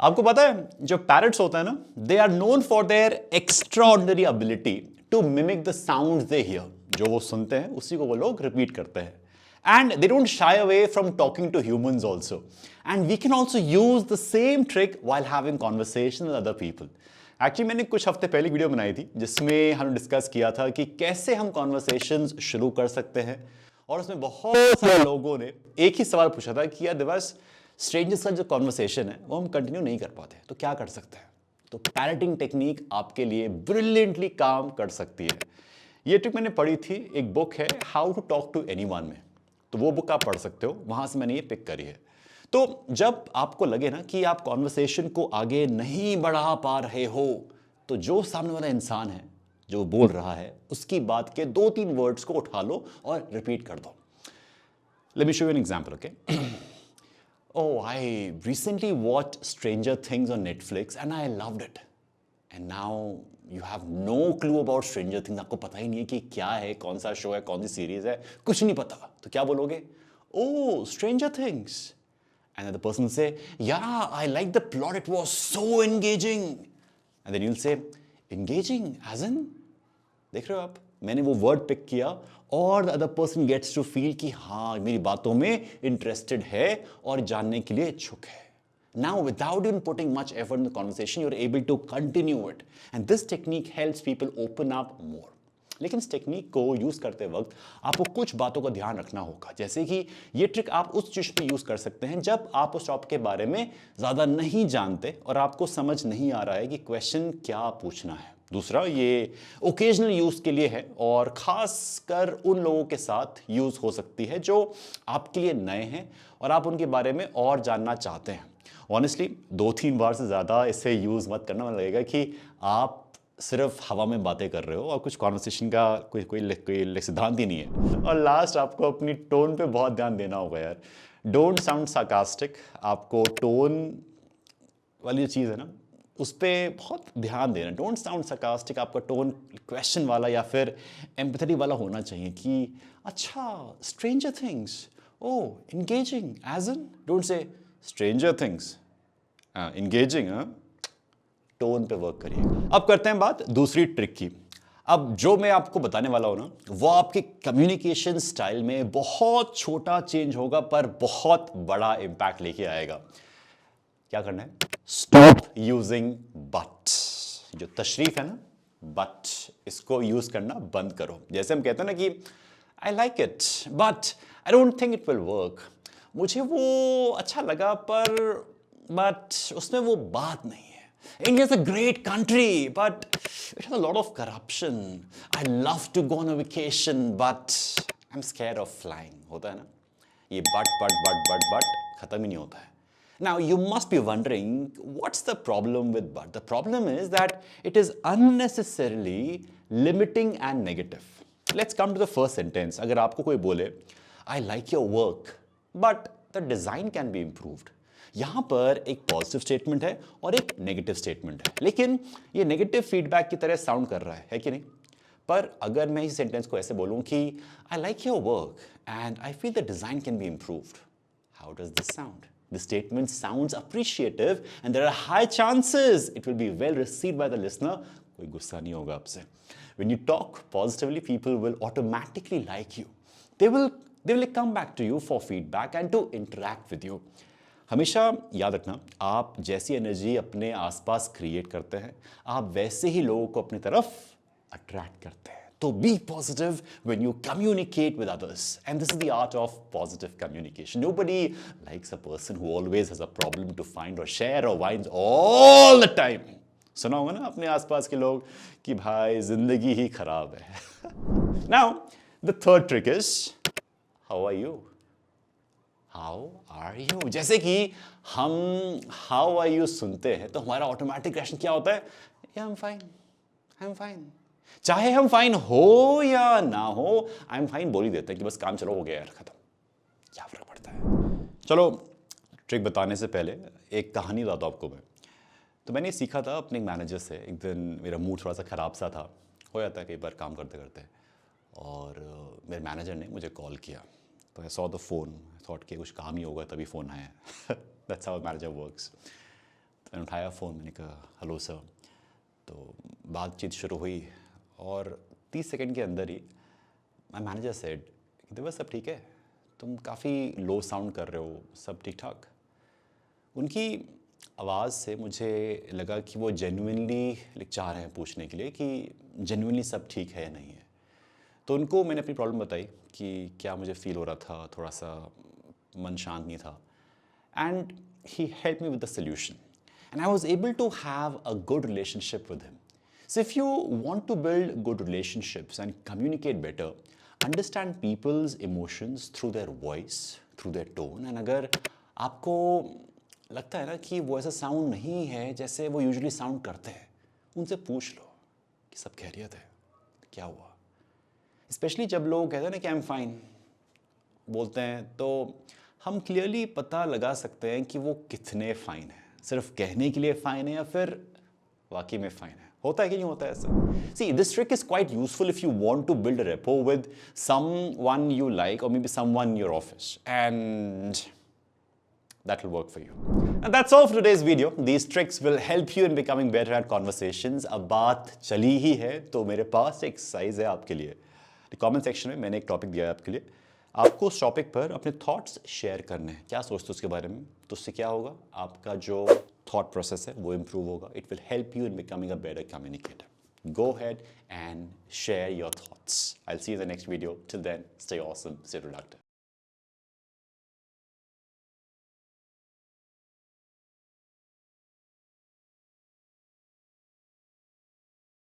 आपको पता है जो पैरट्स होता है ना, they are known for their extraordinary ability to mimic the sounds they hear. जो वो सुनते हैं उसी को वो लोग रिपीट करते हैं। And they don't shy away from talking to humans also. And we can also use the same trick while having conversation with other people. Actually मैंने कुछ हफ्ते पहले वीडियो बनाई थी जिसमें हमने डिस्कस किया था कि कैसे हम कॉन्वर्सेशंस शुरू कर सकते हैं, और उसमें बहुत सारे लोगों ने एक ही सवाल पूछा था कि यार दिवस, स्ट्रेंजर्स का जो कॉन्वर्सेशन है वो हम कंटिन्यू नहीं कर पाते, तो क्या कर सकते हैं। तो पैरटिंग टेक्निक आपके लिए ब्रिलियंटली काम कर सकती है। ये ट्रिक मैंने पढ़ी थी, एक बुक है how to talk to anyone में, तो वो बुक आप पढ़ सकते हो, वहां से मैंने ये पिक करी है। तो जब आपको लगे ना कि आप कॉन्वर्सेशन को आगे नहीं बढ़ा पा रहे हो, तो जो सामने वाला इंसान है जो बोल रहा है उसकी बात के 2-3 वर्ड्स को उठा लो और रिपीट कर दो। Let me show you an example, okay. Oh, I recently watched Stranger Things on Netflix and I loved it. And now you have no clue about Stranger Things. आपको पता ही नहीं है कि क्या है, कौन सा शो है, कौन सी सीरीज है, कुछ नहीं पता। तो क्या बोलोगे? Oh, Stranger Things. And then the person will say, yeah, I like the plot. It was so engaging. And then you'll say, engaging as in? देख रहे हो आप, मैंने वो वर्ड पिक किया और the other person gets to feel कि हाँ मेरी बातों में इंटरेस्टेड है और जानने के लिए इच्छुक है। Now without inputting much effort in the conversation you are able to continue it, and this technique helps people open up more. लेकिन इस टेक्निक को यूज करते वक्त आपको कुछ बातों का ध्यान रखना होगा, जैसे कि ये ट्रिक आप उस चीज पे यूज कर सकते हैं जब आप उस टॉपिक के बारे में ज्यादा नहीं जानते और आपको समझ नहीं आ रहा है कि क्वेश्चन क्या पूछना है। दूसरा, ये ओकेजनल यूज के लिए है और खास कर उन लोगों के साथ यूज हो सकती है जो आपके लिए नए हैं और आप उनके बारे में और जानना चाहते हैं। ऑनेस्टली 2-3 बार से ज़्यादा इसे यूज़ मत करना, मतलब लगेगा कि आप सिर्फ हवा में बातें कर रहे हो और कुछ कॉन्वर्सेशन का कोई सिद्धांत ही नहीं है। और लास्ट, आपको अपनी टोन पे बहुत ध्यान देना होगा यार। Don't sound sarcastic. आपको टोन वाली जो चीज़ है ना, उस पर बहुत ध्यान देना। Don't sound sarcastic. आपका टोन क्वेश्चन वाला या फिर एम्पैथी वाला होना चाहिए कि अच्छा, stranger things, oh engaging as in, don't say stranger things engaging. Tone पे वर्क करिए। अब करते हैं बात दूसरी ट्रिक की। अब जो मैं आपको बताने वाला हूं ना, वो आपके कम्युनिकेशन स्टाइल में बहुत छोटा चेंज होगा पर बहुत बड़ा इंपैक्ट लेके आएगा। क्या करना है? Stop using but. जो तशरीफ है ना, बट, इसको यूज करना बंद करो। जैसे हम कहते हैं ना कि I like it but I don't think it will work. मुझे वो अच्छा लगा पर बट उसमें वो बात नहीं है। India is a great country, but it has a lot of corruption. I love to go on a vacation, but I'm scared of flying. होता है ना, ये but खत्म ही नहीं होता है। Now you must be wondering, what's the problem with but? The problem is that it is unnecessarily limiting and negative. Let's come to the first sentence. अगर आपको कोई बोले, I like your work, but the design can be improved. यहां पर एक positive statement है और एक नेगेटिव स्टेटमेंट है, लेकिन ये नेगेटिव फीडबैक की तरह साउंड कर रहा है कि नहीं? पर अगर मैं इस सेंटेंस को ऐसे बोलूं कि I like your work and I feel the design can be improved, how does this sound? The statement sounds appreciative and there are high chances it will be well received by the listener. कोई गुस्सा नहीं होगा आपसे. When you talk positively, people will automatically like you. They will come back to you for feedback and to interact with you. हमेशा याद रखना, आप जैसी एनर्जी अपने आसपास क्रिएट करते हैं, आप वैसे ही लोगों को अपनी तरफ अट्रैक्ट करते हैं। तो be positive when you communicate with others, and this is the art of positive communication. Nobody likes a person who always has a problem to find और शेयर और वाइंस ऑल द टाइम। सुना होगा ना अपने आसपास के लोग कि भाई जिंदगी ही खराब है। Now the third trick is how are you? How are you? जैसे कि हम हाउ आर यू सुनते हैं तो हमारा ऑटोमेटिक रिएक्शन क्या होता है? I am fine, I am fine. चाहे हम फाइन हो या ना हो, आई एम फाइन बोल ही देते हैं कि बस काम चलो हो गया यार, खत्म, क्या फर्क पड़ता है। चलो, ट्रिक बताने से पहले एक कहानी बताता हूं आपको मैं। तो मैंने सीखा था अपने मैनेजर से। एक दिन मेरा मूड थोड़ा सा ख़राब सा था, हो जाता है कई बार काम करते करते, और मेरे मैनेजर ने मुझे कॉल किया। तो I saw the phone, thought कि कुछ काम ही होगा तभी फ़ोन आया। That's how manager works. मैंने उठाया फ़ोन, मैंने कहा हेलो सर। तो बातचीत शुरू हुई और 30 सेकंड के अंदर ही माय मैनेजर सेड, दिव्या सब ठीक है, तुम काफ़ी लो साउंड कर रहे हो, सब ठीक ठाक। उनकी आवाज़ से मुझे लगा कि वो जेन्युइनली चाह रहे हैं पूछने के लिए कि जेन्युइनली सब ठीक है या नहीं है। तो उनको मैंने अपनी प्रॉब्लम बताई कि क्या मुझे फ़ील हो रहा था, थोड़ा सा मन शांत नहीं था, and he help me with the solution and I was able to have a good relationship with him. So if you want to build good relationships and communicate better, understand people's emotions through their voice, through their tone, and अगर आपको लगता है ना कि वो ऐसा sound नहीं है जैसे वो यूजुअली साउंड करते हैं, उनसे पूछ लो कि सब खैरियत है, क्या हुआ। स्पेशली जब लोग कहते हैं ना कि आई एम फाइन बोलते हैं, तो हम क्लियरली पता लगा सकते हैं कि वो कितने फ़ाइन है, सिर्फ कहने के लिए फ़ाइन है या फिर वाकई में फ़ाइन है। होता है कि नहीं होता है ऐसा? See, this trick is quite useful if you want to build a rapport with someone you like or maybe someone in your office, and that will work for you. And that's all for today's video. These tricks will help you in becoming better at conversations. अब बात चली ही है तो मेरे पास एक exercise है आपके लिए। कमेंट सेक्शन में मैंने एक टॉपिक दिया है आपके लिए, आपको उस टॉपिक पर अपने थॉट्स शेयर करने हैं, क्या सोचते हो उसके बारे में। तो उससे क्या होगा, आपका जो थॉट प्रोसेस है वो इम्प्रूव होगा. It will help you in becoming a better communicator. Go ahead and share your thoughts. I'll see you in the next video. Till then, stay awesome, stay productive.